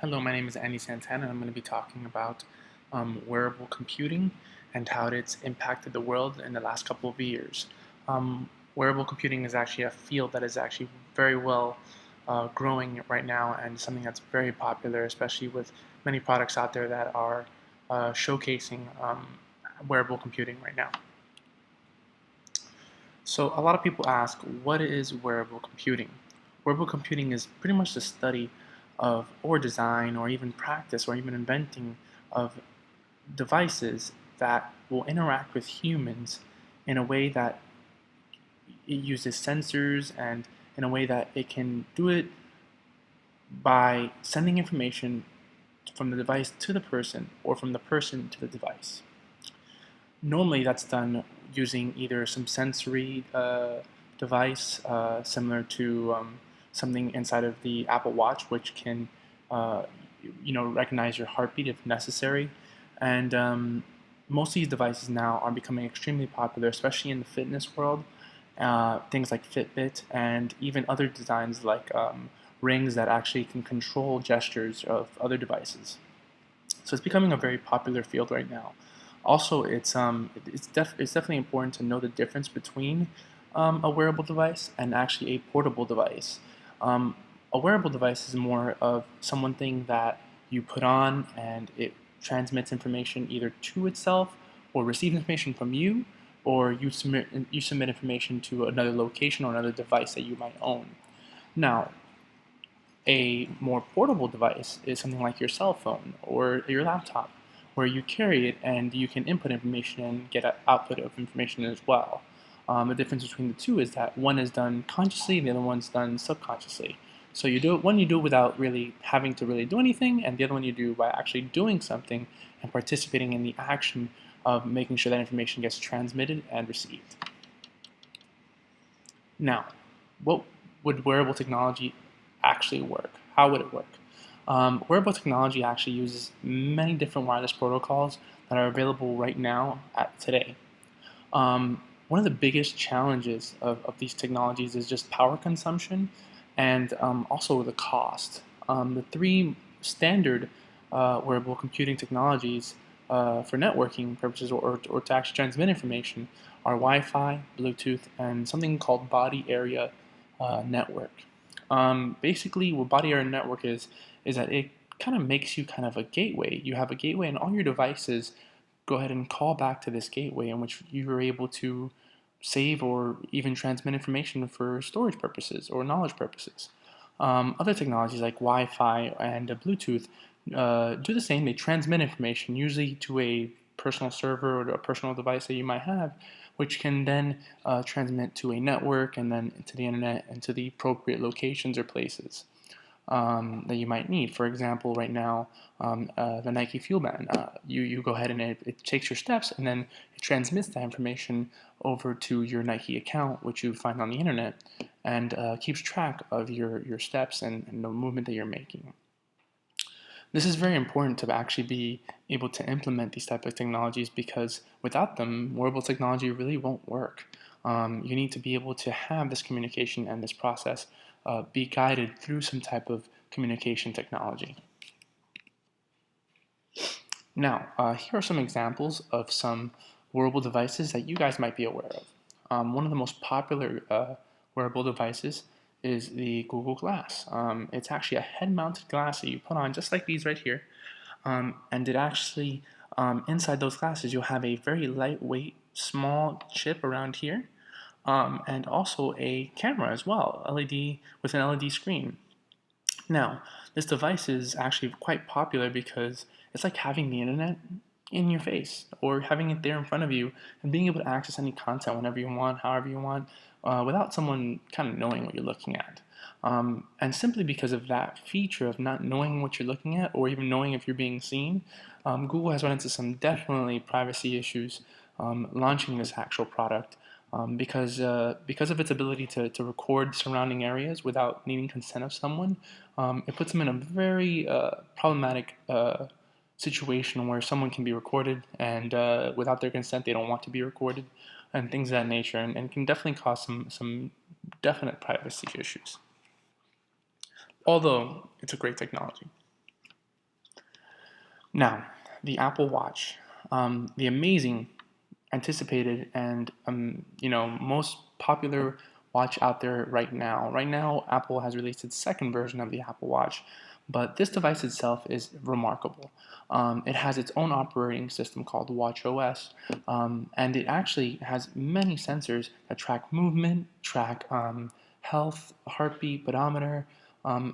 Hello, my name is Andy Santana, and I'm going to be talking about wearable computing and how it's impacted the world in the last couple of years. Wearable computing is actually a field that is actually very well growing right now, and something that's very popular, especially with many products out there that are showcasing wearable computing right now. So a lot of people ask, what is wearable computing? Wearable computing is pretty much the study of, or design, or even practice, or even inventing of devices that will interact with humans in a way that it uses sensors and in a way that it can do it by sending information from the device to the person or from the person to the device. Normally that's done using either some sensory device similar to something inside of the Apple Watch, which can recognize your heartbeat if necessary. And most of these devices now are becoming extremely popular, especially in the fitness world. Things like Fitbit and even other designs like rings that actually can control gestures of other devices. So it's becoming a very popular field right now. Also, it's definitely important to know the difference between a wearable device and actually a portable device. Um, a wearable device is more of something that you put on and it transmits information either to itself or receives information from you, or you submit information to another location or another device that you might own. Now, a more portable device is something like your cell phone or your laptop, where you carry it and you can input information and get an output of information as well. The difference between the two is that one is done consciously, the other one's done subconsciously. So one you do without really having to really do anything, and the other one you do by actually doing something and participating in the action of making sure that information gets transmitted and received. Now, what would wearable technology actually work? How would it work? Wearable technology actually uses many different wireless protocols that are available right now today. One of the biggest challenges of these technologies is just power consumption and also the cost. The three standard wearable computing technologies for networking purposes or to actually transmit information are Wi-Fi, Bluetooth, and something called body area network. Basically, what body area network is that it kind of makes you kind of a gateway. You have a gateway, and all your devices go ahead and call back to this gateway in which you are able to save or even transmit information for storage purposes or knowledge purposes. Other technologies like Wi-Fi and Bluetooth do the same. They transmit information, usually to a personal server or a personal device that you might have, which can then transmit to a network and then to the internet and to the appropriate locations or places that you might need. For example, right now, the Nike Fuel Band, you go ahead and it takes your steps and then it transmits that information over to your Nike account, which you find on the internet, and keeps track of your steps and the movement that you're making. This is very important to actually be able to implement these type of technologies, because without them, wearable technology really won't work. You need to be able to have this communication and this process be guided through some type of communication technology. Now, here are some examples of some wearable devices that you guys might be aware of. One of the most popular wearable devices is the Google Glass. It's actually a head-mounted glass that you put on just like these right here. And it actually, inside those glasses, you'll have a very lightweight, small chip around here, and also a camera as well, LED with an LED screen. Now, this device is actually quite popular because it's like having the internet in your face or having it there in front of you and being able to access any content whenever you want, however you want, without someone kind of knowing what you're looking at. And simply because of that feature of not knowing what you're looking at or even knowing if you're being seen, Google has run into some definitely privacy issues launching this actual product. Because of its ability to record surrounding areas without needing consent of someone, it puts them in a very problematic situation where someone can be recorded and without their consent they don't want to be recorded and things of that nature, and can definitely cause some definite privacy issues. Although it's a great technology. Now, the Apple Watch, the amazing, anticipated, and most popular watch out there right now. Right now, Apple has released its second version of the Apple Watch, but this device itself is remarkable. It has its own operating system called WatchOS, and it actually has many sensors that track movement, track health, heartbeat, pedometer,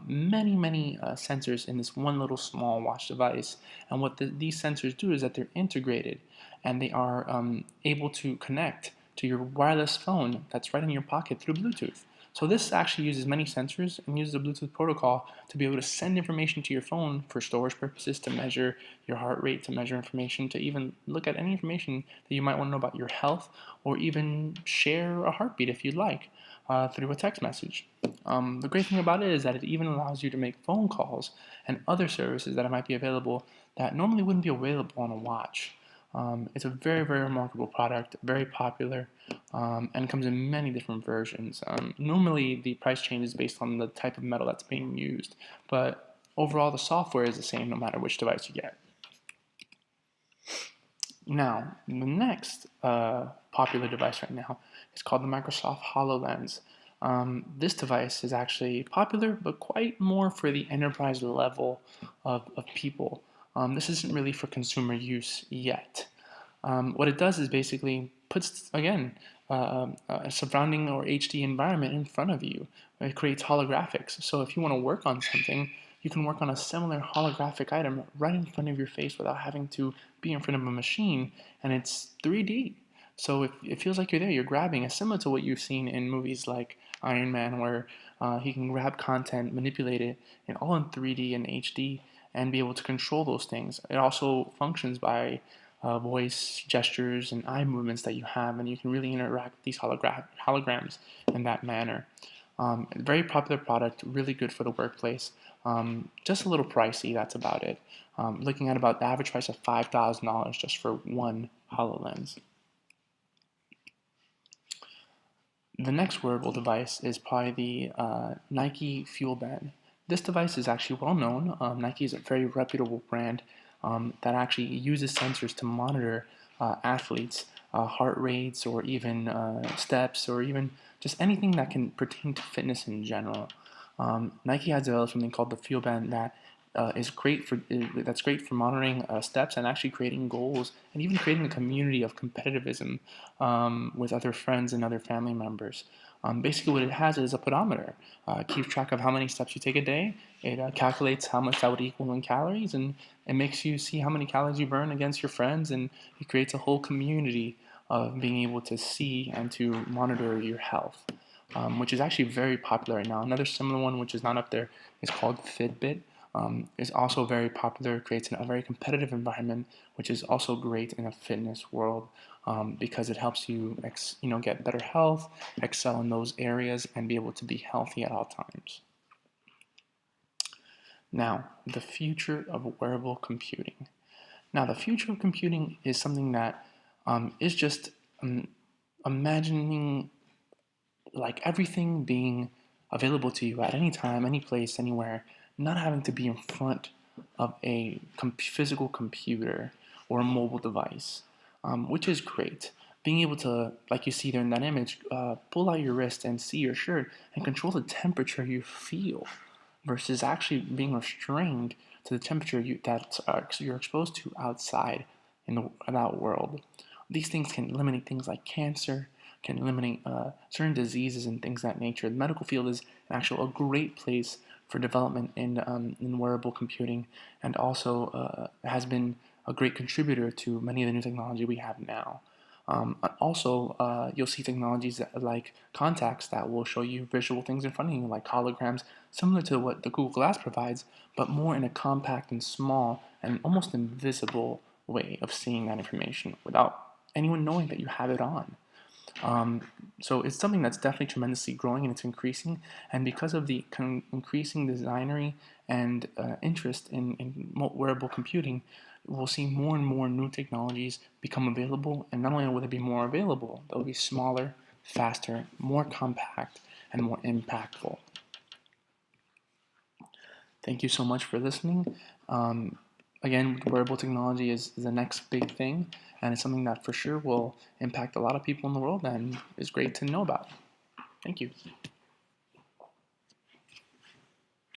many sensors in this one little small watch device. And what these sensors do is that they're integrated and they are able to connect to your wireless phone that's right in your pocket through Bluetooth. So this actually uses many sensors and uses a Bluetooth protocol to be able to send information to your phone for storage purposes, to measure your heart rate, to measure information, to even look at any information that you might want to know about your health, or even share a heartbeat if you'd like through a text message. The great thing about it is that it even allows you to make phone calls and other services that might be available that normally wouldn't be available on a watch. It's a very remarkable product, very popular, and comes in many different versions. Normally, the price change is based on the type of metal that's being used, but overall, the software is the same no matter which device you get. Now, the next popular device right now is called the Microsoft HoloLens. This device is actually popular, but quite more for the enterprise level of people. This isn't really for consumer use yet. What it does is basically puts, again, a surrounding or HD environment in front of you. It creates holographics. So if you want to work on something, you can work on a similar holographic item right in front of your face without having to be in front of a machine, and it's 3D. So it feels like you're there, you're grabbing. It's similar to what you've seen in movies like Iron Man, where he can grab content, manipulate it, and all in 3D and HD, and be able to control those things. It also functions by voice, gestures, and eye movements that you have, and you can really interact with these holograms in that manner. Very popular product, really good for the workplace. Just a little pricey, that's about it. Looking at about the average price of $5,000 just for one HoloLens. The next wearable device is probably the Nike Fuel Band. This device is actually well known. Nike is a very reputable brand that actually uses sensors to monitor athletes' heart rates, or even steps, or even just anything that can pertain to fitness in general. Nike has developed something called the Fuel Band that that's great for monitoring steps and actually creating goals, and even creating a community of competitivism with other friends and other family members. Basically, what it has is a pedometer. It keeps track of how many steps you take a day. It calculates how much that would equal in calories, and it makes you see how many calories you burn against your friends, and it creates a whole community of being able to see and to monitor your health, which is actually very popular right now. Another similar one, which is not up there, is called Fitbit. Is also very popular, creates a very competitive environment, which is also great in a fitness world because it helps you, get better health, excel in those areas, and be able to be healthy at all times. Now, the future of wearable computing. Now, the future of computing is something that is just imagining like everything being available to you at any time, any place, anywhere, not having to be in front of a physical computer or a mobile device, which is great. Being able to, like you see there in that image, pull out your wrist and see your shirt and control the temperature you feel versus actually being restrained to the temperature that you're exposed to outside in that world. These things can eliminate things like cancer, can eliminate certain diseases and things of that nature. The medical field is actually a great place for development in wearable computing, and also has been a great contributor to many of the new technology we have now. Also, you'll see technologies like contacts that will show you visual things in front of you, like holograms, similar to what the Google Glass provides, but more in a compact and small and almost invisible way of seeing that information without anyone knowing that you have it on. So it's something that's definitely tremendously growing, and it's increasing. And because of the increasing designery and interest in wearable computing, we'll see more and more new technologies become available. And not only will they be more available, they'll be smaller, faster, more compact, and more impactful. Thank you so much for listening. again, wearable technology is the next big thing, and it's something that for sure will impact a lot of people in the world and is great to know about. Thank you.